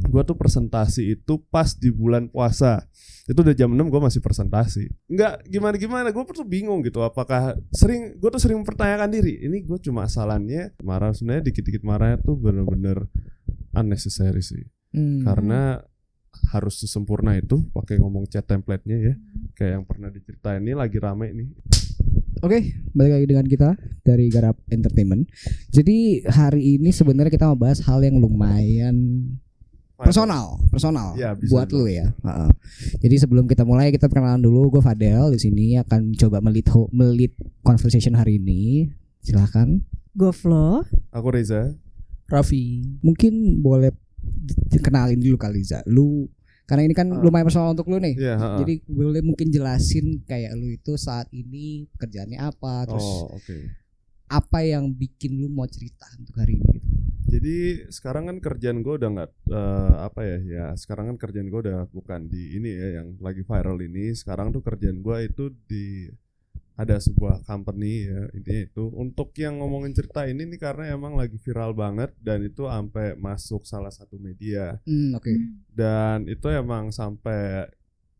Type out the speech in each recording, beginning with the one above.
gue tuh presentasi itu pas di bulan puasa. Itu udah jam 6 gue masih presentasi. Enggak gimana-gimana, gue tuh bingung gitu. Apakah gue tuh sering mempertanyakan diri, ini gue cuma asalannya marah, sebenarnya dikit-dikit marahnya tuh bener-bener unnecessary sih. Karena harus sesempurna itu pakai ngomong chat template-nya ya. Kayak yang pernah diceritain, ini lagi rame nih. Oke, balik lagi dengan kita dari Garap Entertainment. Jadi hari ini sebenarnya kita mau bahas hal yang lumayan personal ya, buat lu ya. Jadi sebelum kita mulai, kita perkenalan dulu. Gue Fadel di sini akan coba melit conversation hari ini. Silahkan. Gue Flo. Aku Reza. Raffi. Mungkin boleh kenalin dulu kali Za. Lu karena ini kan lumayan personal untuk lu nih. Jadi boleh mungkin jelasin kayak lu itu saat ini pekerjaannya apa, terus apa yang bikin lu mau cerita untuk hari ini gitu. Jadi sekarang kan kerjaan gue udah nggak sekarang kan kerjaan gue udah bukan di ini ya yang lagi viral ini. Sekarang tuh kerjaan gue itu ada sebuah company ya, intinya itu untuk yang ngomongin cerita ini nih karena emang lagi viral banget dan itu sampai masuk salah satu media. Dan itu emang sampai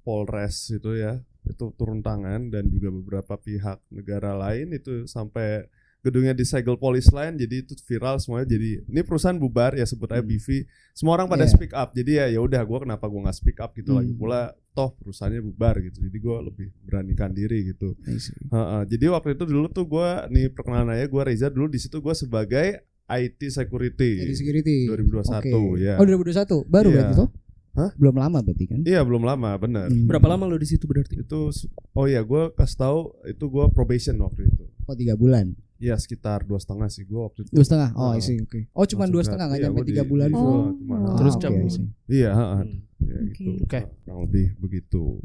Polres itu ya, itu turun tangan, dan juga beberapa pihak negara lain itu sampai gedungnya disegel polis lain, jadi itu viral semuanya. Jadi ini perusahaan bubar ya, sebut aja BV. Semua orang pada speak up. Jadi ya udah, gue kenapa gue nggak speak up gitu. Lagi pula toh perusahaannya bubar gitu. Jadi gue lebih beranikan diri gitu. Jadi waktu itu dulu tuh gue nih perkenalan aja, gue Reza dulu di situ gue sebagai IT security. 2021 ya. Oh 2021 baru berarti tuh? Hah? Belum lama berarti kan? Iya belum lama benar. Berapa lama lo di situ berarti? Itu gue kasih tahu itu gue probation waktu itu. Oh 3 bulan. Iya sekitar 2,5 sih gue waktu itu. 2,5. Oh isi oke. Oh cuma 2,5 nggak nyampe 3 bulan. Terus jam. Iya ya gitu. Kurang lebih begitu.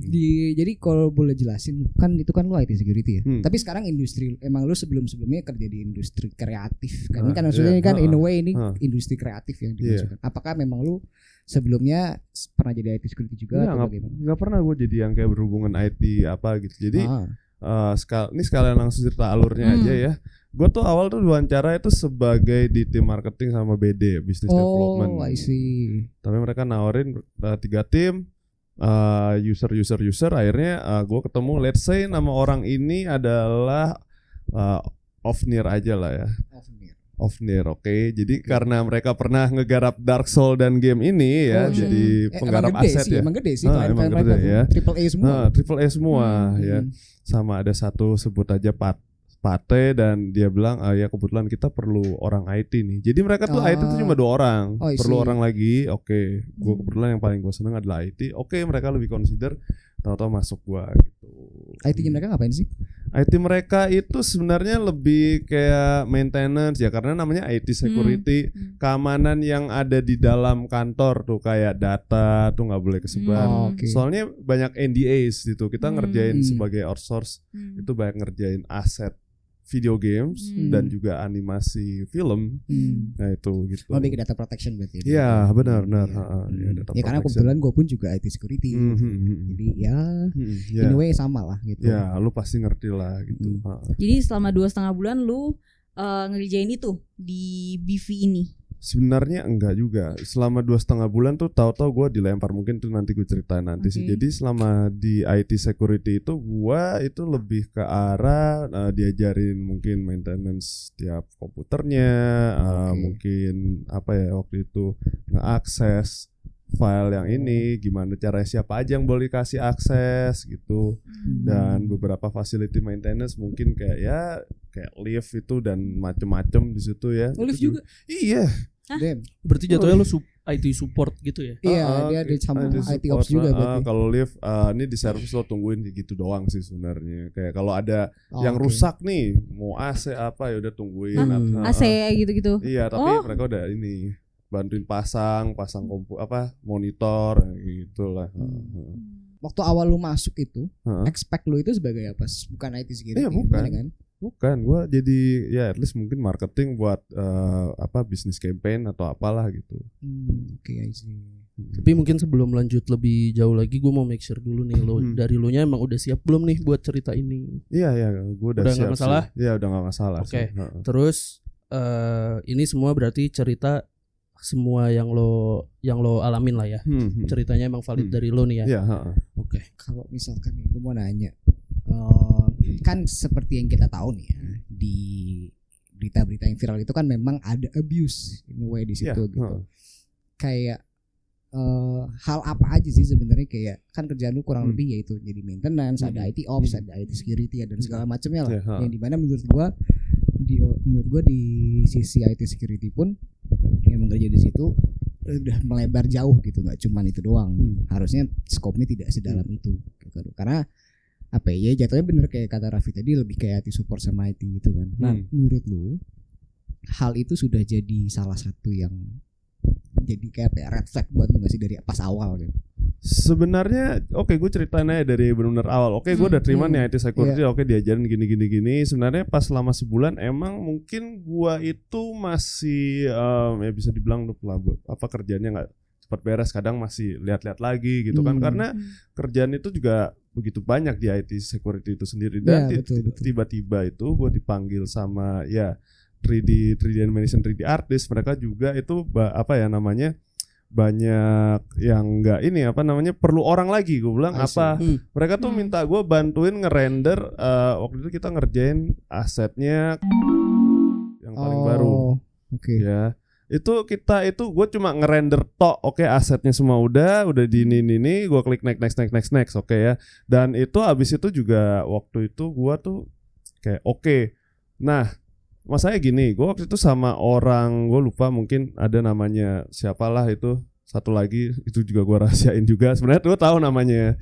Jadi kalau boleh jelasin, kan itu kan lu IT security ya. Tapi sekarang industri, emang lu sebelumnya kerja di industri kreatif kan? Ini kan maksudnya kan in a way ini industri kreatif yang dimaksudkan. Apakah memang lu sebelumnya pernah jadi IT security juga atau bagaimana? Nggak pernah gue jadi yang kayak berhubungan IT apa gitu. Jadi ini sekalian langsung cerita alurnya aja ya. Gue tuh awal tuh diwawancara itu sebagai di tim marketing sama BD, business development. Oh, I see. Tapi mereka nawarin 3 tim, user. Akhirnya gue ketemu, let's say nama orang ini adalah Ofnir aja lah ya. Ofnir, oke. Jadi karena mereka pernah ngegarap Dark Soul dan game ini ya, jadi penggarap aset ya. Emang gede sih, emang gede ya. Triple A semua. Ya. Sama ada satu sebut aja Pate, dan dia bilang ya kebetulan kita perlu orang IT nih. Jadi mereka tuh IT tuh cuma 2 orang. Perlu orang lagi. Oke. Gue kebetulan yang paling gue seneng adalah IT. Oke, mereka lebih consider, tahu-tahu masuk gue gitu. IT-nya mereka ngapain sih? IT mereka itu sebenarnya lebih kayak maintenance ya, karena namanya IT security. Keamanan yang ada di dalam kantor tuh kayak data tuh nggak boleh kesebar. Soalnya banyak NDAs gitu. Kita ngerjain sebagai outsource itu banyak ngerjain aset video games dan juga animasi film. Nah itu gitu. Lebih ke data protection berarti. Iya benar. Ya karena kebetulan gue pun juga IT security. Jadi in a way sama lah gitu. Ya lu pasti ngerti lah gitu. Jadi selama 2,5 bulan lu ngerjain itu di BV ini? Sebenarnya enggak juga. Selama 2,5 bulan tuh tahu-tahu gue dilempar, mungkin tuh nanti gue ceritain nanti sih. Jadi selama di IT security itu gue itu lebih ke arah diajarin mungkin maintenance tiap komputernya, mungkin apa ya waktu itu ngeakses file yang ini, gimana caranya, siapa aja yang boleh kasih akses gitu. Dan beberapa facility maintenance mungkin kayak lift itu dan macem-macem di situ ya. Lift juga? Iya. Berarti jatuhnya lu IT support gitu ya? Iya, dia ada sama IT ops juga berarti. Kalau lift ini di service lo tungguin gitu doang sih sebenarnya. Kayak kalau ada yang rusak nih, mau AC apa ya udah tungguin. AC gitu-gitu. Iya, tapi mereka udah ini bantuin pasang monitor gitulah. Waktu awal lu masuk itu, expect lu itu sebagai apa? Bukan IT security. Iya, bukan. Kan? Bukan, gue jadi ya at least mungkin marketing buat business campaign atau apalah gitu. Oke, I see. Tapi mungkin sebelum lanjut lebih jauh lagi, gue mau make sure dulu nih dari lo nya emang udah siap belum nih buat cerita ini? Iya, gue udah siap. Gak masalah? Iya, udah gak masalah. Oke. Terus ini semua berarti cerita semua yang lo alamin lah ya. Ceritanya emang valid dari lo nih ya. Oke. Kalau misalkan nih gue mau nanya, kan seperti yang kita tahu nih ya, di berita-berita yang viral itu kan memang ada abuse in a way di situ gitu. Kayak hal apa aja sih sebenarnya, kayak kan kerjaan lu kurang lebih yaitu jadi maintenance, ada IT ops, ada IT security, dan segala macamnya lah. Yang dimana menurut gua di sisi IT security pun yang bekerja di situ udah melebar jauh gitu, nggak cuman itu doang. Harusnya skopnya tidak sedalam itu gitu. Karena apa ya, jatuhnya bener kayak kata Raffi tadi, lebih kayak IT support sama IT gitu kan. Nah, menurut lu hal itu sudah jadi salah satu yang jadi kayak red flag buat lu nggak sih dari pas awal gitu? Sebenarnya gue ceritain aja dari benar-benar awal. Gue udah terima nih IT security, diajarin gini. Sebenarnya pas selama sebulan emang mungkin gue itu masih ya bisa dibilang apa kerjanya nggak cepat beres, kadang masih lihat-lihat lagi gitu kan, karena kerjaan itu juga begitu banyak di IT security itu sendiri. Dan tiba-tiba itu gue dipanggil sama 3D animation, 3D artist. Mereka juga itu banyak yang enggak perlu orang lagi. Gue bilang mereka tuh minta gue bantuin ngerender. Waktu itu kita ngerjain asetnya yang paling baru. Ya, itu gue cuma ngerender asetnya semua udah di ini gue klik next ya. Dan itu abis itu juga waktu itu gue tuh kayak nah masalahnya gini, gue waktu itu sama orang, gue lupa, mungkin ada namanya siapalah itu, satu lagi itu juga gue rahasiain juga. Sebenarnya gue tahu namanya.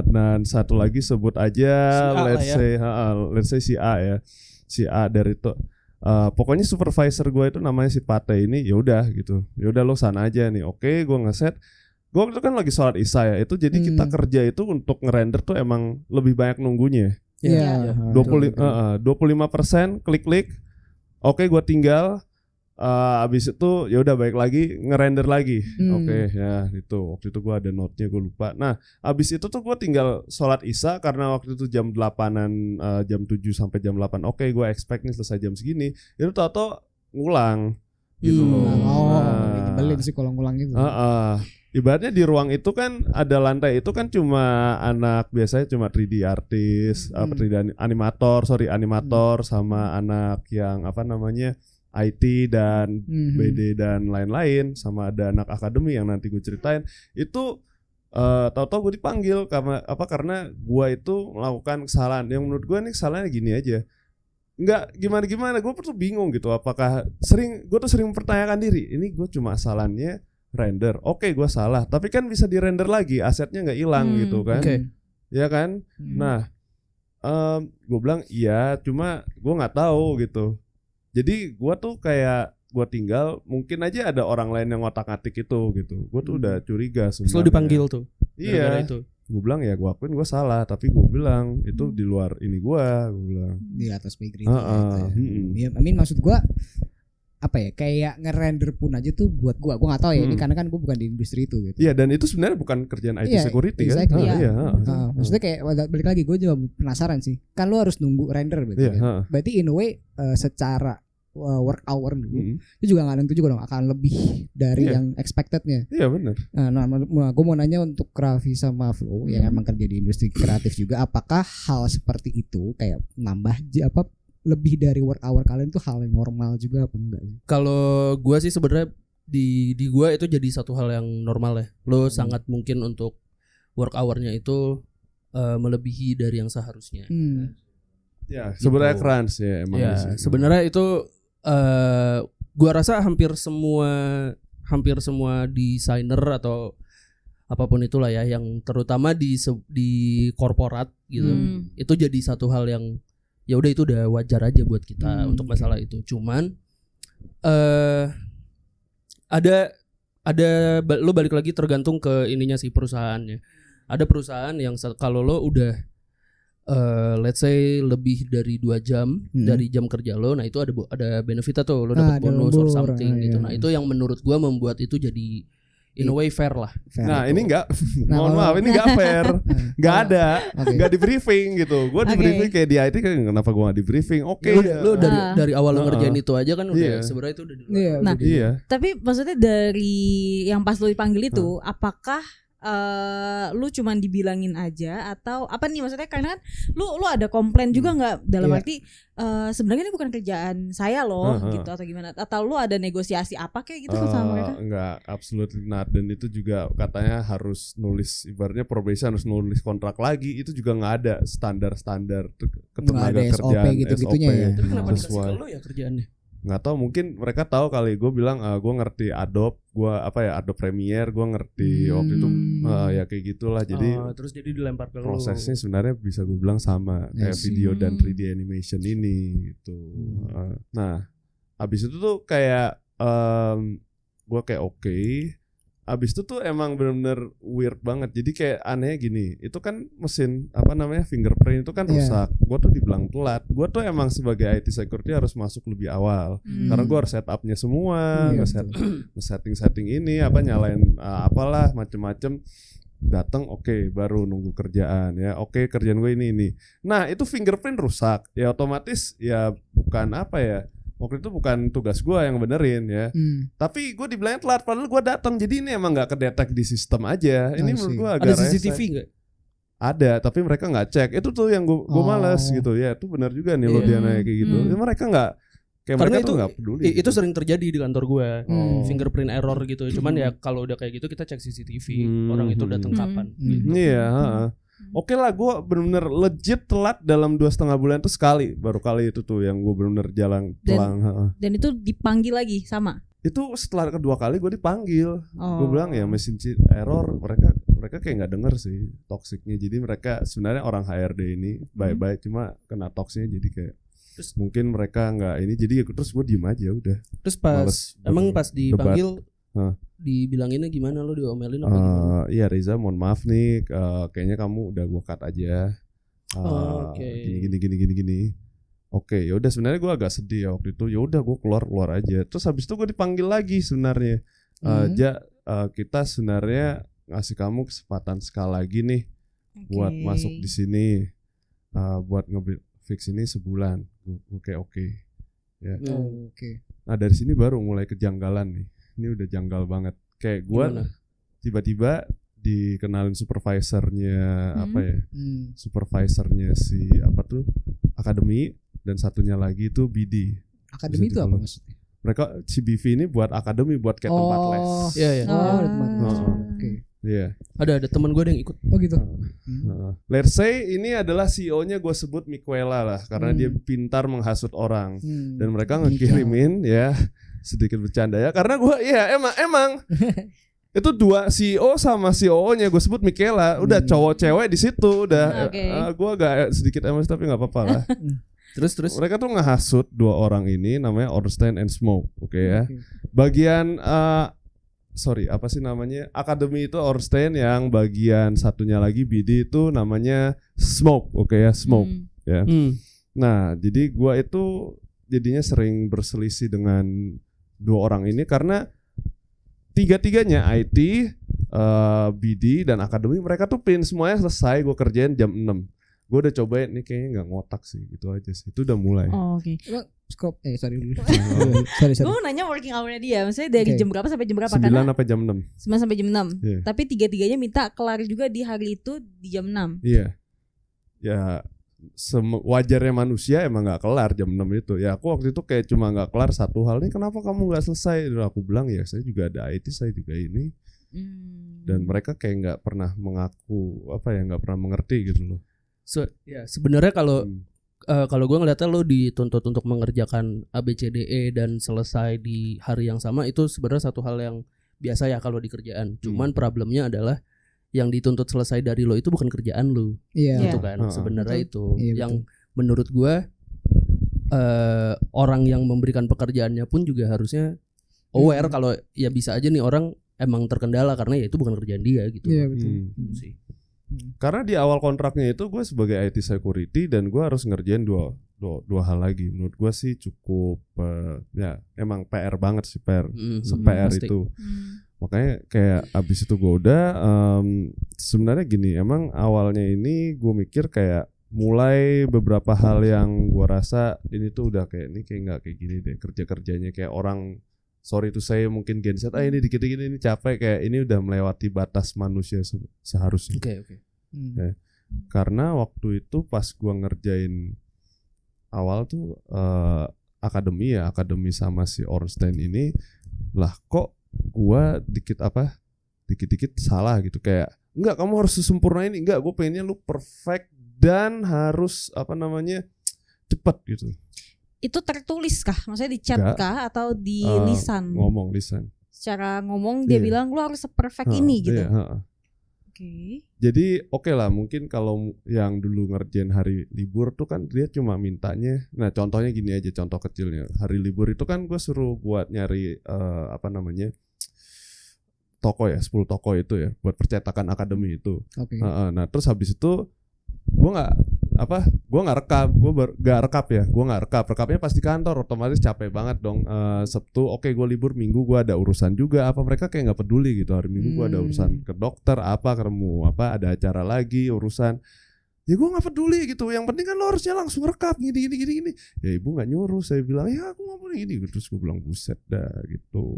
Dan satu lagi sebut aja let's say si A ya, si A dari itu. Pokoknya supervisor gue itu namanya si Pate ini. Ya udah gitu, ya udah lo sana aja nih. Gue ngeset. Gue waktu itu kan lagi sholat isya ya, itu jadi kita kerja itu untuk ngerender tuh emang lebih banyak nunggunya. 25% klik. Gue tinggal. Abis itu ya udah balik lagi ngerender lagi. Ya itu waktu itu gue ada note-nya, gue lupa. Nah abis itu tuh gue tinggal sholat isya, karena waktu itu jam 8-an, jam 7 sampai jam 8. Gue expect nih selesai jam segini. Itu tau-tau ngulang gitu loh. Nyebelin sih kalau ngulang gitu. Ibaratnya di ruang itu kan ada lantai itu kan cuma anak biasanya cuma 3D artist, 3D animator sama anak yang IT dan BD dan lain-lain, sama ada anak akademi yang nanti gue ceritain. Itu tahu-tahu gue dipanggil karena gue itu melakukan kesalahan yang menurut gue nih kesalahannya gini aja, nggak gimana gue tuh bingung gitu. Apakah gue tuh sering mempertanyakan diri, ini gue cuma salahnya render, gue salah, tapi kan bisa di render lagi, asetnya nggak hilang gitu kan, ya kan. Nah gue bilang iya, cuma gue nggak tahu gitu. Jadi gue tuh kayak gue tinggal, mungkin aja ada orang lain yang ngotak-ngatik itu gitu. Gue tuh udah curiga sebenarnya. Selalu dipanggil tuh. Iya. Gue bilang ya gue akuin gue salah, tapi gue bilang itu di luar ini gue bilang di atas background. Ya, maksud gue apa ya, kayak ngerender pun aja tuh buat gue nggak tahu ya, ini karena kan gue bukan di industri itu gitu. Iya, dan itu sebenarnya bukan kerjaan IT security kan. Maksudnya kayak balik lagi, gue juga penasaran sih, kan lo harus nunggu render berarti kan? Berarti in a way secara work hour dulu itu juga nggak nentu juga dong, akan lebih dari yang expectednya. Iya benar. Nah gue mau nanya untuk Raffi sama Flo yang emang kerja di industri kreatif juga, apakah hal seperti itu kayak nambah lebih dari work hour kalian tuh hal yang normal juga apa enggak sih? Kalau gue sih sebenarnya di gue itu jadi satu hal yang normal ya. Lo sangat mungkin untuk work hour-nya itu melebihi dari yang seharusnya. Ya sebenarnya crunch ya emang. Ya sebenarnya itu gue rasa hampir semua desainer atau apapun itulah ya, yang terutama di korporat gitu, itu jadi satu hal yang ya udah itu udah wajar aja buat kita untuk masalah itu. Cuman ada lo balik lagi tergantung ke ininya sih, perusahaannya. Ada perusahaan yang kalau lo udah let's say lebih dari 2 jam dari jam kerja lo, nah itu ada benefitnya tuh, lo dapat bonus or something gitu. Nah itu yang menurut gua membuat itu jadi in a way fair lah. Nah ini enggak, mohon maaf ini enggak fair, enggak ada, enggak di briefing gitu. Gue di briefing kayak di IT kan kenapa gue nggak di briefing? Oke. Lu dari awal lo ngerjain itu aja kan udah sebenarnya itu udah. Nah, tapi maksudnya dari yang pas lu dipanggil itu, apakah lu cuman dibilangin aja atau apa nih maksudnya, karena kan lu ada komplain juga nggak dalam arti sebenarnya ini bukan kerjaan saya loh gitu atau gimana, atau lu ada negosiasi apa kayak gitu sama mereka? Enggak, absolutely not. Dan itu juga katanya harus nulis, ibaratnya probation harus nulis kontrak lagi, itu juga nggak ada standar ketenaga kerjaan gitu-gitunya ya. Tapi kenapa dikasih ke lu ya kerjaannya? Nggak tahu, mungkin mereka tahu kali. Gue bilang gue ngerti Adobe, gue Adobe Premiere, gue ngerti waktu itu ya kayak gitulah. Jadi terus jadi dilempar ke prosesnya sebenarnya bisa gue bilang sama kayak video dan 3D animation ini gitu. Nah, abis itu tuh kayak gue kayak oke. Abis itu tuh emang benar-benar weird banget. Jadi kayak anehnya gini, itu kan mesin fingerprint itu kan rusak. Gue tuh dibilang telat. Gue tuh emang sebagai IT security harus masuk lebih awal, karena gue harus setupnya semua, nge-setting ini nyalain apalah macem-macem. Datang baru nunggu kerjaan ya. Kerjaan gue ini. Nah itu fingerprint rusak, ya otomatis ya bukan waktu itu bukan tugas gue yang benerin ya. Tapi gue dibilangnya telat padahal gue datang. Jadi ini emang gak kedetek di sistem aja. Ini menurut gue agak ada CCTV gak? Ada, tapi mereka gak cek. Itu tuh yang gue malas gitu ya. Itu benar juga nih lo dia nanya kayak gitu. Ya, mereka gak kayak karena mereka itu tuh gak peduli itu gitu. Sering terjadi di kantor gue. Fingerprint error gitu. Cuman ya kalau udah kayak gitu kita cek CCTV orang itu datang kapan gitu. Iya, Oke lah, gue benar-benar legit telat dalam 2,5 bulan tuh sekali. Baru kali itu tuh yang gue benar-benar jalan telang. Dan itu dipanggil lagi sama? Itu setelah kedua kali gue dipanggil. Gue bilang ya mesin error. Mereka kayak nggak denger sih toksiknya. Jadi mereka sebenarnya orang HRD ini baik-baik, cuma kena toksiknya jadi kayak terus mungkin mereka nggak ini. Jadi terus gue diem aja udah. Terus pas dipanggil dibilanginnya gimana, lo diomelin apa gimana? Iya Riza, mohon maaf nih, kayaknya kamu udah gue cut aja. Gini. Oke, ya udah sebenarnya gue agak sedih ya waktu itu. Ya udah gue keluar aja. Terus habis itu gue dipanggil lagi sebenarnya. Kita sebenarnya ngasih kamu kesempatan sekali lagi nih buat masuk di sini, buat nge-fix ini sebulan. Oke. Ya. Nah dari sini baru mulai kejanggalan nih. Ini udah janggal banget. Kayak gue tiba-tiba dikenalin supervisornya supervisornya si akademi, dan satunya lagi itu BD. Akademi itu apa maksudnya? Mereka si BV ini buat akademi, buat kayak tempat les. Iya. Iya. Ada teman gue yang ikut. Oh gitu. Let's say ini adalah CEO-nya gue sebut Mikuela lah, karena dia pintar menghasut orang. Dan mereka ngekirimin ya, sedikit bercanda ya, karena gue emang itu dua CEO sama COO-nya gue sebut Mikuela, udah cowok cewek di situ udah. Gue agak sedikit emosi tapi nggak apa-apa lah. Terus mereka tuh ngehasut dua orang ini, namanya Ornstein and Smoke, ya. Bagian akademi itu Ornstein, yang bagian satunya lagi BD itu namanya Smoke, Smoke ya. Nah jadi gue itu jadinya sering berselisih dengan dua orang ini karena tiga-tiganya IT, BD dan akademi, mereka tuh pin semuanya selesai gue kerjain jam 6. Gue udah cobain nih kayaknya nggak ngotak sih, gitu aja sih. Itu udah mulai. Scope sorry dulu. Gue mau nanya working hour-nya dia, maksudnya dari jam berapa sampai jam berapa? 9 sampai jam 6. 9 sampai jam 6. Tapi tiga-tiganya minta kelar juga di hari itu di jam 6. Iya. Ya wajarnya manusia emang nggak kelar jam 6 itu. Ya aku waktu itu kayak cuma nggak kelar satu hal, nih kenapa kamu nggak selesai? Dan aku bilang ya saya juga ada IT, saya juga ini. Dan mereka kayak nggak pernah mengaku nggak pernah mengerti gitu loh. Sebenarnya kalau gue ngeliatnya lo dituntut untuk mengerjakan ABCDE dan selesai di hari yang sama, itu sebenarnya satu hal yang biasa ya kalau di kerjaan. Cuman problemnya adalah yang dituntut selesai dari lo itu bukan kerjaan lo, gitu kan. Sebenarnya itu yang menurut gue orang yang memberikan pekerjaannya pun juga harusnya aware kalau ya bisa aja nih orang emang terkendala karena ya itu bukan kerjaan dia gitu. Iya betul. Sih. Karena di awal kontraknya itu gue sebagai IT security dan gue harus ngerjain dua hal lagi. Menurut gue sih cukup emang PR banget sih, PR itu. Makanya kayak abis itu gue udah sebenarnya gini, emang awalnya ini gue mikir kayak mulai beberapa hal yang gue rasa ini tuh udah kayak ini kayak nggak kayak gini deh kerjanya kayak orang, sorry to say mungkin Gen Z ini dikit-dikit ini capek, kayak ini udah melewati batas manusia seharusnya. Oke. Karena waktu itu pas gue ngerjain awal tuh akademi sama si Ornstein ini, lah kok gue dikit-dikit salah gitu, kayak enggak kamu harus sempurna ini, enggak gue pengennya lu perfect dan harus cepat gitu. Itu tertulis kah? Maksudnya di chat kah atau di lisan? Ngomong lisan. Secara ngomong dia bilang lu harus seperfect ini gitu. Oke. Jadi oke lah, mungkin kalau yang dulu ngerjain hari libur tuh kan dia cuma mintanya, nah contohnya gini aja, contoh kecilnya, hari libur itu kan gue suruh buat nyari toko ya, 10 toko itu ya buat percetakan akademi itu. Nah terus habis itu gue nggak rekap, rekapnya pas di kantor, otomatis capek banget dong. Sabtu gue libur, Minggu gue ada urusan juga, mereka kayak nggak peduli gitu, hari Minggu gue ada urusan ke dokter ketemu ada acara lagi urusan, ya gue nggak peduli gitu, yang penting kan lo harusnya langsung rekap gini. Ya ibu nggak nyuruh, saya bilang ya aku mau gini, terus gue bilang buset dah gitu.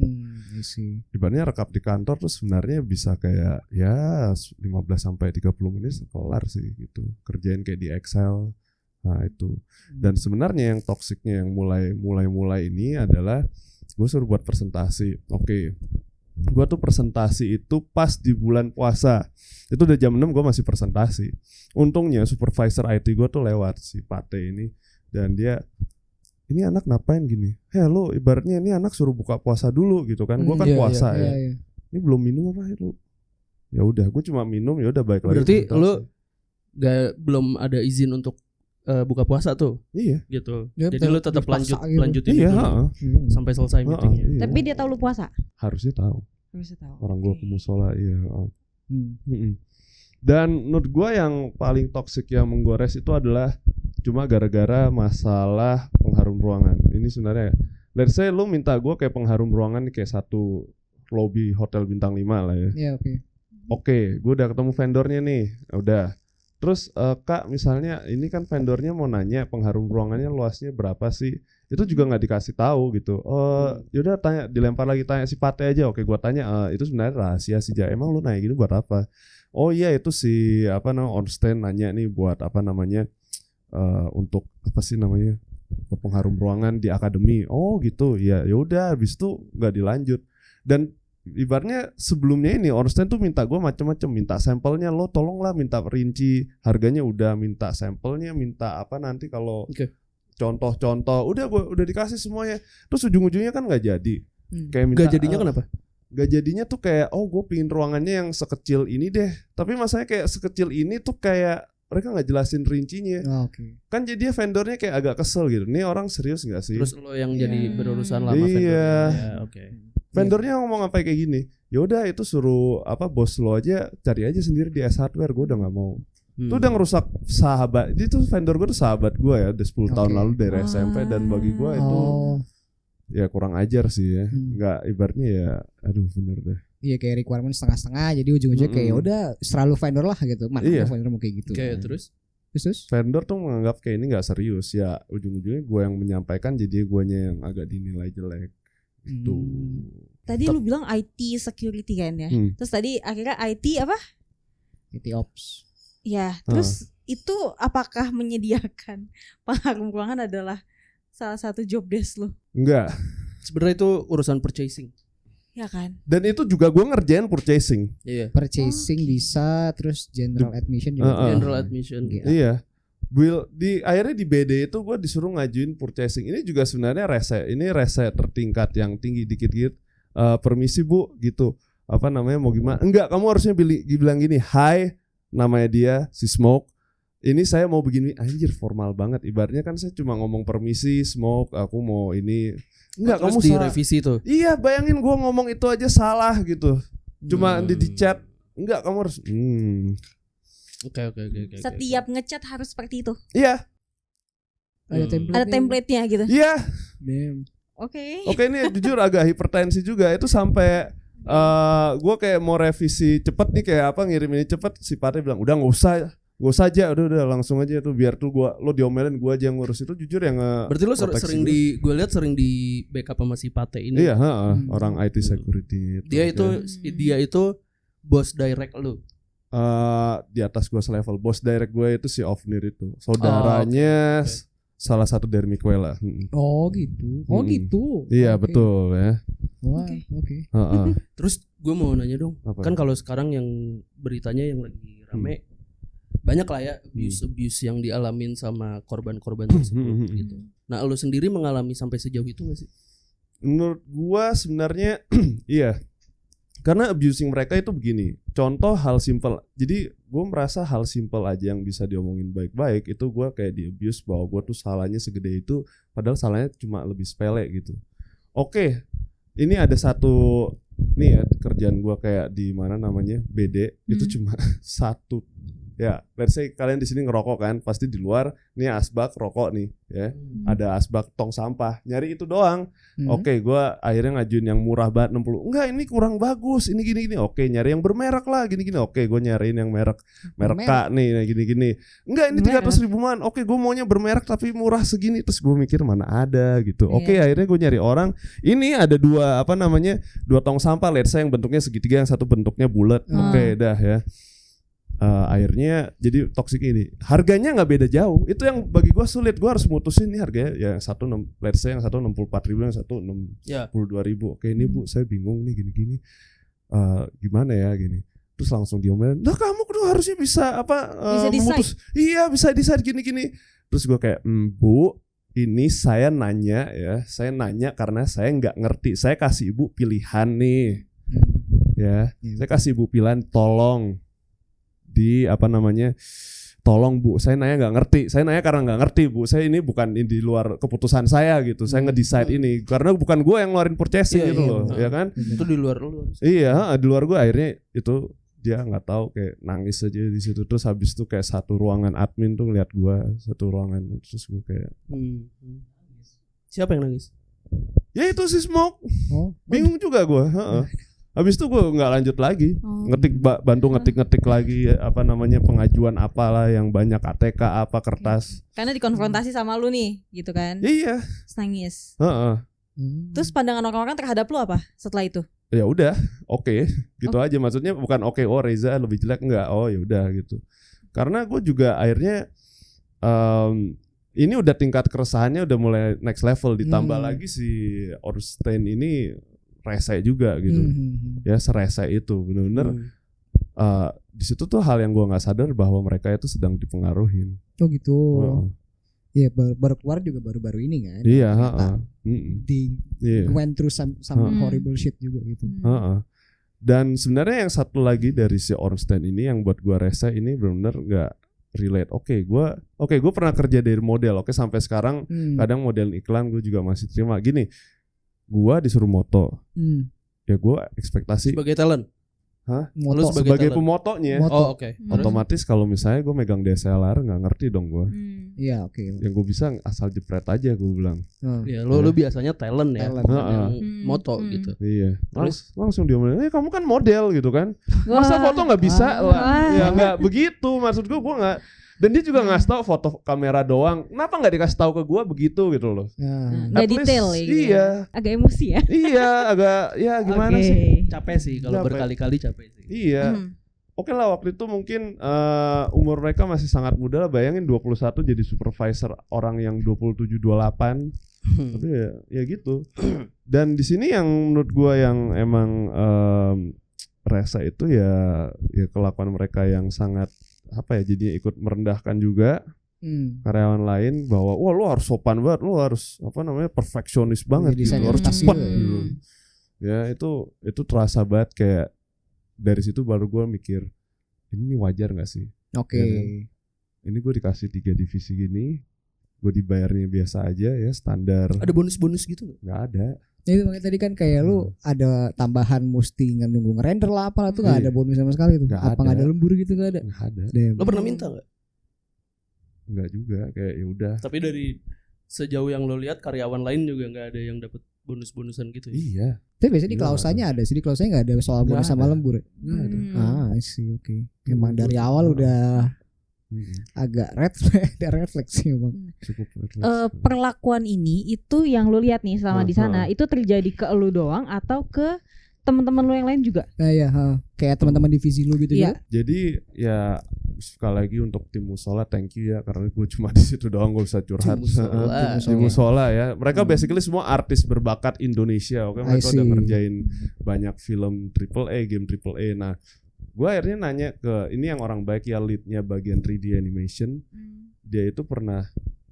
Ibaratnya rekap di kantor tuh sebenarnya bisa kayak ya 15 sampai 30 menit kelar sih gitu, kerjain kayak di Excel. Nah itu. Dan sebenarnya yang toksiknya yang mulai ini adalah gue suruh buat presentasi. Oke. Gue tuh presentasi itu pas di bulan puasa. Itu udah jam 6 gue masih presentasi. Untungnya supervisor IT gue tuh lewat, si Pate ini, dan dia, ini anak ngapain gini? Lo ibaratnya ini anak suruh buka puasa dulu gitu kan. Gue kan puasa ya. Ini belum minum apa lu? Ya udah, gue cuma minum, ya udah baik lagi. Berarti lu belum ada izin untuk buka puasa tuh. Iya. Gitu. Ya, jadi lu tetap lanjutin iya, sampai selesai meetingnya. Iya. Tapi dia tahu lu puasa. Harusnya tahu. Orang gue ke musola, iya. Dan menurut gue yang paling toksik yang menggores itu adalah cuma gara-gara masalah pengharum ruangan. Ini sebenarnya, let's say lu minta gue kayak pengharum ruangan kayak satu lobby hotel bintang 5 lah ya. Iya, Oke, gue udah ketemu vendornya nih, udah. Terus Kak, misalnya ini kan vendornya mau nanya pengharum ruangannya luasnya berapa sih? Itu juga nggak dikasih tahu gitu. Yaudah dilempar lagi, tanya si Pate aja. Oke, gue tanya, itu sebenarnya rahasia sih, emang lu nanya gini buat apa? Oh iya, itu si Ornstein nanya nih buat untuk apa sih namanya, pengharum ruangan di akademi. Oh gitu, ya udah, habis itu nggak dilanjut. Dan ibaratnya sebelumnya ini Ornstein tuh minta gue macam-macam, minta sampelnya, lo tolonglah minta rinci harganya, udah minta sampelnya, minta nanti kalau contoh-contoh, udah dikasih semuanya. Terus ujung-ujungnya kan nggak jadi. Kayak minta, gak jadinya kenapa? Gak jadinya tuh kayak gue pingin ruangannya yang sekecil ini deh, tapi masalahnya kayak sekecil ini tuh kayak mereka nggak jelasin rincinya. Kan jadinya vendornya kayak agak kesel gitu, nih orang serius nggak sih? Terus lo yang jadi berurusan lama vendornya. Oke. Vendornya ngomong apa kayak gini, ya udah itu suruh bos lo aja cari aja sendiri di S Hardware, gue udah nggak mau. Itu udah ngerusak sahabat. Itu vendor gue tuh sahabat gue ya, udah 10 tahun lalu dari SMP, dan bagi gue itu ya kurang ajar sih ya. Nggak, ibaratnya ya, aduh bener deh. Iya, kayak requirement setengah-setengah, jadi ujung-ujungnya kayak udah selalu vendor lah gitu. Mana vendor mau kayak gitu. Terus vendor tuh menganggap kayak ini nggak serius ya, ujung-ujungnya gue yang menyampaikan, jadi guanya yang agak dinilai jelek. Itu. Tadi lu bilang IT security kan ya. Terus tadi akhirnya IT apa? IT ops. Ya, terus itu apakah menyediakan pengharum ruangan adalah salah satu job desk lu? Enggak. Sebenarnya itu urusan purchasing. Ya kan? Dan itu juga gue ngerjain purchasing. Iya. Purchasing bisa, terus general admission juga. General admission. Iya. Akhirnya di BD itu gue disuruh ngajuin purchasing. Ini juga sebenarnya rese tertingkat yang tinggi dikit-dikit. Permisi Bu gitu. Mau gimana? Enggak, kamu harusnya bilang gini. Hai, namanya dia si Smoke. Ini saya mau begini, anjir formal banget. Ibaratnya kan saya cuma ngomong permisi Smoke, aku mau ini. Enggak, kamu salah. Direvisi tuh. Iya, bayangin gue ngomong itu aja salah gitu. Cuma di chat. Enggak, kamu harus Oke. Setiap ngechat harus seperti itu. Iya. Ada template-nya gitu. Iya. Oke, ini jujur agak hipertensi juga. Itu sampai Gue kayak mau revisi cepet nih, kayak apa ngirim ini cepet, si Pate bilang udah nggak usah aja, udah langsung aja tuh, biar tuh lo diomelin, gue aja yang ngurus. Itu jujur yang berarti lo sering gue lihat sering di backup sama si Pate ini. Iya, orang IT security itu. Dia itu bos direct lo. Di atas gue selevel. Bos direct gue itu si Ofnir itu, saudaranya salah satu dari Mikuela. Oh gitu. Iya, betul ya. Wah, oke. Terus gue mau nanya dong, kan kalau sekarang yang beritanya yang lagi rame banyak lah ya abuse yang dialamin sama korban-korban tersebut gitu. Nah, lo sendiri mengalami sampai sejauh itu gak sih? Menurut gue sebenarnya iya. Karena abusing mereka itu begini. Contoh hal simple. Jadi gue merasa hal simple aja yang bisa diomongin baik-baik itu gue kayak di abuse, bahwa gue tuh salahnya segede itu, padahal salahnya cuma lebih sepele gitu. Oke, ini ada satu nih ya, kerjaan gue kayak di mana namanya BD itu cuma satu. Ya, let's say kalian di sini ngerokok kan, pasti di luar nih asbak rokok nih, ya. Ada asbak tong sampah, nyari itu doang. Oke, gue akhirnya ngajuin yang murah banget 60. Enggak, ini kurang bagus, ini gini. Oke, nyari yang bermerek lah, gini. Oke, gue nyariin yang merek K nih, gini. Enggak, ini 300.000-an. Oke, gue maunya bermerek tapi murah segini. Terus gue mikir mana ada gitu. Oke, akhirnya gue nyari orang. Ini ada dua tong sampah, let's say yang bentuknya segitiga, yang satu bentuknya bulat. Oke, dah ya. Akhirnya jadi toksik ini. Harganya nggak beda jauh. Itu yang bagi gue sulit. Gue harus mutusin nih harganya. Ya satu let's say yang satu 64.000, yang satu 62.000. Oke, ini Bu, saya bingung nih gini. Gimana ya gini. Terus langsung diomelin. Nah, kamu tuh harusnya bisa memutus. Iya, bisa decide gini. Terus gue kayak, Bu, ini saya nanya ya. Saya nanya karena saya nggak ngerti. Saya kasih Ibu pilihan nih. Ya, saya kasih Ibu pilihan, tolong tolong Bu, saya nanya nggak ngerti. Saya nanya karena nggak ngerti Bu. Saya ini bukan di luar keputusan saya gitu. Saya ngedecide ini karena bukan gue yang ngeluarin purchasing gitu loh, ya kan? Itu di luar lu. Iya, di luar gue. Akhirnya itu dia nggak tahu, kayak nangis aja di situ. Terus habis itu kayak satu ruangan admin tuh ngeliat gue, satu ruangan. Terus gue kayak siapa yang nangis? Ya itu si Smoke. Bingung juga gue. Habis itu gue nggak lanjut lagi, bantu ngetik lagi pengajuan apalah yang banyak ATK kertas. Karena dikonfrontasi sama lu nih, gitu kan? Iya. Nangis. Terus pandangan orang-orang terhadap lu apa setelah itu? Ya udah, oke, gitu aja. Maksudnya bukan oke, Reza lebih jelek, enggak. Oh ya udah gitu. Karena gue juga akhirnya ini udah tingkat keresahannya udah mulai next level, ditambah lagi si Ornstein ini rese juga gitu. Ya serese itu benar-benar di situ tuh hal yang gue nggak sadar bahwa mereka itu sedang dipengaruhin. Oh gitu. Iya, baru keluar juga baru-baru ini kan. Iya, went through some horrible shit juga gitu. Dan sebenarnya yang satu lagi dari si Ornstein ini yang buat gue rese ini benar-benar nggak relate. Oke, gue pernah kerja dari model. Oke, sampai sekarang kadang model iklan gue juga masih terima. Gini, gue disuruh moto, ya gue ekspektasi sebagai talent. Lu sebagai pemotonya. Oh oke. Otomatis kalau misalnya gue megang DSLR nggak ngerti dong gue. Iya oke. Yang gue bisa asal jepret aja gue bilang. Iya, lu biasanya talent ya, yang moto gitu. Iya. Terus langsung dia bilang, kamu kan model gitu kan, masa foto nggak bisa lah? Ya nggak begitu, maksud gue nggak. Dan dia juga ngasih tahu foto kamera doang. Kenapa nggak dikasih tahu ke gue begitu gitu loh? Nggak detail ya. Iya. Agak emosi ya. Iya, agak ya gimana sih? Capek sih kalau berkali-kali capek sih. Iya. Oke lah, waktu itu mungkin umur mereka masih sangat muda. Bayangin 21 jadi supervisor orang yang 27 28. Tapi ya gitu. Dan di sini yang menurut gue yang emang rese itu ya kelakuan mereka yang sangat jadi ikut merendahkan juga karyawan lain, bahwa wah lu harus sopan banget, lu harus perfeksionis banget gitu, harus cepet gitu. Ya itu terasa banget. Kayak dari situ baru gue mikir, ini wajar nggak sih? Oke. Ya, ini gue dikasih 3 divisi gini, gue dibayarnya biasa aja ya, standar. Ada bonus-bonus gitu nggak ada. Ya itu makanya tadi kan kayak lu ada tambahan mesti nunggu ngerender lah apalah tuh nggak ada bonus sama sekali tuh. Apa nggak ada lembur gitu? Nggak ada. Nggak ada. Lo pernah minta nggak? Nggak juga, kayak ya udah. Tapi dari sejauh yang lo lihat karyawan lain juga nggak ada yang dapat bonus-bonusan gitu ya. Iya. Tapi biasanya di Gila, klausanya ada sih, di klausanya nggak ada soal bonus Nggak sama ada. lembur. Nggak ada. I see, oke. Emang dari awal udah agak red refleksi emang. Cukup Perlakuan ini itu yang lu lihat nih selama di sana itu terjadi ke lu doang atau ke teman-teman lu yang lain juga? Nah ya, kayak teman-teman divisi lu gitu Iya. juga. Jadi ya sekali lagi untuk tim musola thank you ya, karena gue cuma di situ doang, gue bisa curhat. Tim musola ya, mereka basically semua artis berbakat Indonesia. Oke, mereka udah ngerjain banyak film AAA, game AAA. Nah, gue akhirnya nanya ke ini yang orang baik ya, leadnya bagian 3D animation. Dia itu pernah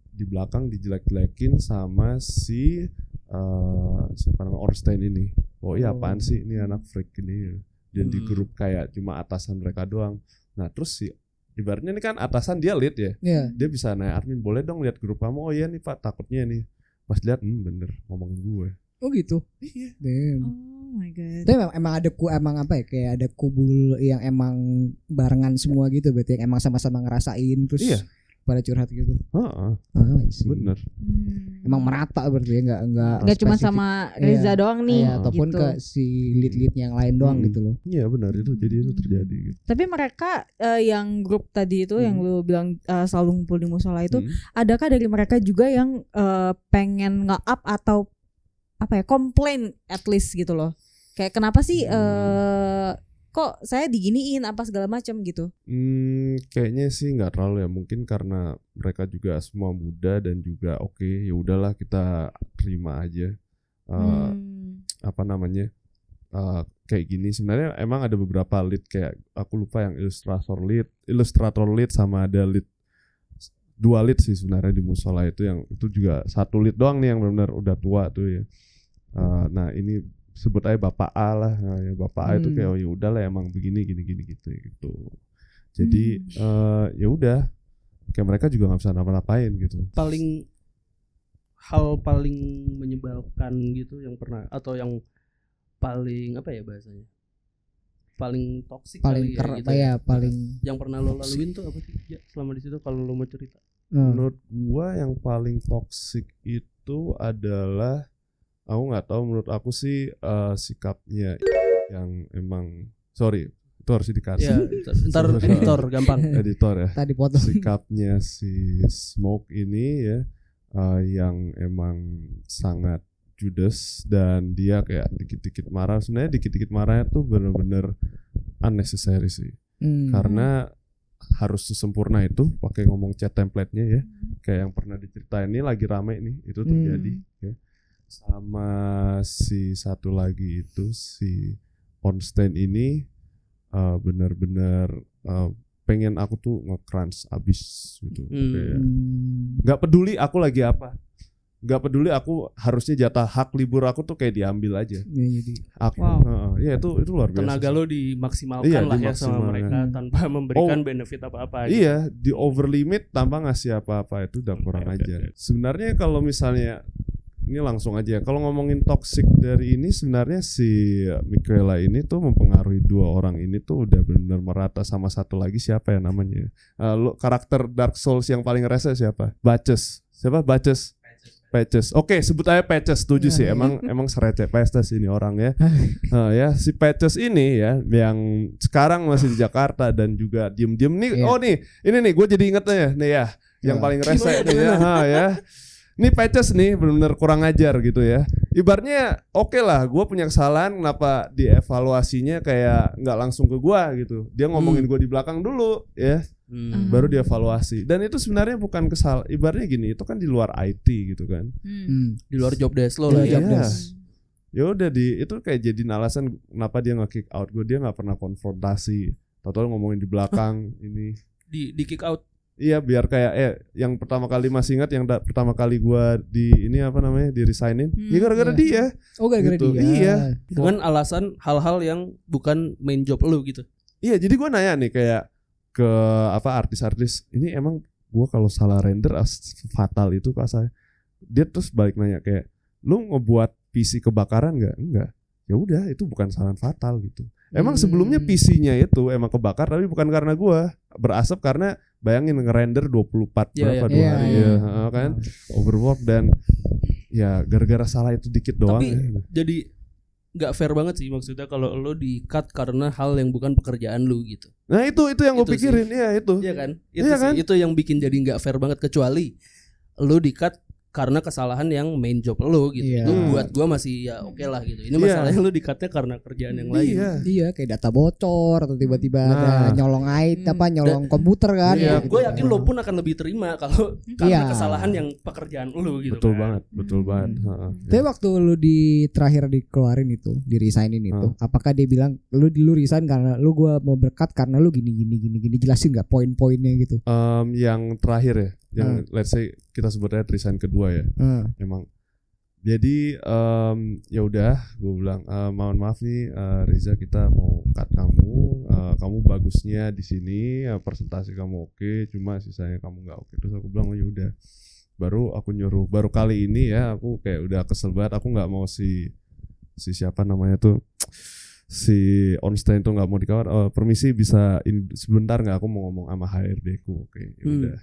di belakang dijelek-jelekin sama si siapa namanya Ornstein ini. Oh iya, apaan sih ini anak freak ini. Dan di grup kayak cuma atasan mereka doang. Nah terus si ibaratnya ini kan atasan dia lead ya. Dia bisa nanya admin, boleh dong lihat grup kamu. Oh iya nih Pak, takutnya nih. Pas lihat bener ngomongin gue. Oh gitu. Iya. Damn. Oh my god. Tapi emang ada emang apa ya, kayak ada kubul yang emang barengan semua gitu, berarti yang emang sama-sama ngerasain terus pada curhat gitu. Bener. Emang merata berarti ya, nggak cuma sama Reza doang nih, ataupun gitu. ke si lead-leadnya yang lain doang gitu loh. Iya benar, itu jadi itu terjadi gitu. Tapi mereka yang grup tadi itu yang lu bilang selalu ngumpul di musola itu, adakah dari mereka juga yang pengen nge-up atau apa ya, komplain at least gitu loh, kayak kenapa sih kok saya diginiin apa segala macam gitu? Kayaknya sih nggak terlalu ya, mungkin karena mereka juga semua muda dan juga oke, ya udahlah kita terima aja. Apa namanya, kayak gini. Sebenarnya emang ada beberapa lead, kayak aku lupa yang ilustrator lead sama ada lead, 2 lead sih sebenarnya di musola itu, yang itu juga 1 lead doang nih yang benar-benar udah tua tuh ya. Nah ini sebut aja Bapak A lah. Nah, ya Bapak A itu kayak oh ya udahlah emang begini gini gitu. Jadi ya udah, kayak mereka juga nggak bisa napa-napain gitu. Hal paling menyebalkan gitu yang pernah, atau yang paling apa ya bahasanya, paling toksik paling kali gitu ya, paling yang pernah lo laluin tuh apa sih ya, selama di situ kalau lo mau cerita? Menurut gua yang paling toksik itu adalah, aku nggak tahu, menurut aku sih sikapnya yang emang, sorry itu harus dikasih. Ya, ntar editor gampang. Editor ya. tadi potong. Sikapnya si Smoke ini ya, yang emang sangat judes, dan dia kayak dikit-dikit marah. Sebenarnya dikit-dikit marahnya tuh bener-bener unnecessary sih. Karena harus sesempurna itu pakai ngomong chat template-nya ya. Kayak yang pernah diceritain ini lagi rame nih, itu terjadi ya. Sama si satu lagi itu si Ornstein ini benar-benar pengen aku tuh nge-crunch abis gitu. Kayak nggak peduli aku lagi apa, nggak peduli aku harusnya jatah hak libur aku tuh kayak diambil aja. Jadi Aku, ya itu luar biasa. Tenaga lo dimaksimalkan lah ya sama mereka tanpa memberikan benefit apa-apa. Iya, di over limit tanpa ngasih apa-apa, itu udah kurang aja. Sebenarnya kalau misalnya ini langsung aja, kalau ngomongin toxic dari ini, sebenarnya si Michaela ini tuh mempengaruhi 2 orang ini tuh udah benar merata, sama satu lagi siapa ya namanya? Karakter Dark Souls yang paling rese siapa? Patches. Siapa? Patches. Oke, sebut aja Patches, setuju sih. Emang serece Patches ini orang ya. Ya si Patches ini ya, yang sekarang masih di Jakarta dan juga diem-diem nih. Oh nih, ini nih gue jadi inget ya nih ya, yang paling rese nih ya. Ya. Ini Patches nih benar-benar kurang ajar gitu ya. Ibaratnya oke lah, gue punya kesalahan, kenapa dievaluasinya kayak nggak langsung ke gue gitu. Dia ngomongin gue di belakang dulu ya, baru dievaluasi. Dan itu sebenarnya bukan kesalahan. Ibaratnya gini, itu kan di luar IT gitu kan. Di luar job desk lo lah ya. Ya udah itu kayak jadi alasan kenapa dia nge-kick out gue. Dia nggak pernah konfrontasi. Total ngomongin di belakang ini. Di kick out. Iya, biar kayak yang pertama kali masih ingat yang pertama kali gua di ini apa namanya, di resignin. Ya gara-gara dia. Oh, gara-gara gitu. dia. Iya. Dengan alasan hal-hal yang bukan main job lu gitu. Iya, jadi gua nanya nih kayak ke artis-artis, ini emang gua kalau salah render fatal itu kak saya. Dia terus balik nanya kayak, lu ngebuat PC kebakaran enggak? Enggak. Ya udah, itu bukan kesalahan fatal gitu. Emang sebelumnya PC-nya itu emang kebakar, tapi bukan karena gua, berasap karena bayangin ngerender 24 berapa 2 hari ya, kan overwork. Dan ya gara-gara salah itu dikit doang. Tapi jadi nggak fair banget sih maksudnya kalau lo di cut karena hal yang bukan pekerjaan lu gitu. Nah itu yang gue Itu pikirin, sih. ya itu. Iya kan? Iya kan? Itu yang bikin jadi nggak fair banget, kecuali lo di cut karena kesalahan yang main job lo gitu. Iya. Itu buat gua masih ya oke lah gitu. Ini Iya. masalahnya lo di cutnya karena kerjaan yang lain. Iya. Iya, kayak data bocor atau tiba-tiba ada Nah. nyolong nyolong komputer kan. Iya, gitu. Gue yakin lo pun akan lebih terima kalau karena Iya. kesalahan yang pekerjaan lo gitu. Betul kan. banget, betul banget. Heeh. Tapi waktu lu terakhir dikeluarin itu, resignin itu, apakah dia bilang lu resign karena lu gua mau berkat karena lu gini jelasin nggak poin-poinnya gitu? Yang terakhir ya, yang let's say kita sebutnya resign kedua ya. Emang. Jadi ya udah, gue bilang mohon maaf nih Riza, kita mau cut kamu. Kamu bagusnya di sini, presentasi kamu oke, cuma sisanya kamu nggak oke. Terus aku bilang oh ya udah. Baru aku nyuruh, baru kali ini ya aku kayak udah kesel banget. Aku nggak mau si siapa namanya tuh, si Onstein tuh nggak mau dikawal. Permisi bisa sebentar nggak, aku mau ngomong sama HRD ku. Oke, ya udah.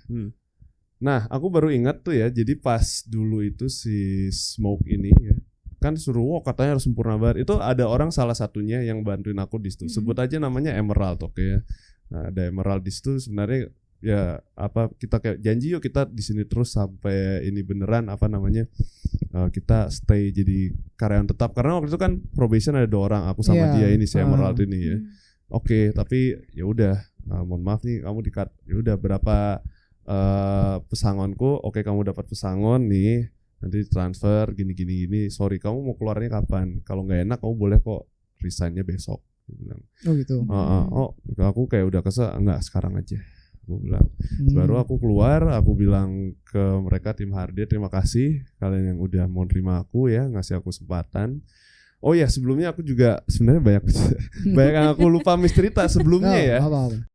Nah, aku baru ingat tuh ya, jadi pas dulu itu si Smoke ini ya, kan suruh katanya harus sempurna banget. Itu ada orang salah satunya yang bantuin aku di situ. Sebut aja namanya Emerald, oke ya. Nah, ada Emerald di situ sebenarnya ya kita kayak janji yuk kita di sini terus sampai ini beneran kita stay jadi karyawan tetap, karena waktu itu kan probation ada 2 orang, aku sama dia ini si Emerald ini ya. Oke, tapi ya udah mohon maaf nih kamu di-cut. Ya udah berapa pesangonku, oke kamu dapat pesangon nih, nanti transfer gini, sorry kamu mau keluarnya kapan, kalau nggak enak kamu boleh kok resignnya besok, dia bilang. Oh gitu. Aku kayak udah kesel, enggak sekarang aja, aku bilang. Baru aku keluar, aku bilang ke mereka tim HRD, terima kasih kalian yang udah mau terima aku ya, ngasih aku kesempatan. Oh ya, sebelumnya aku juga sebenarnya banyak yang aku lupa cerita sebelumnya ya. Apa-apa.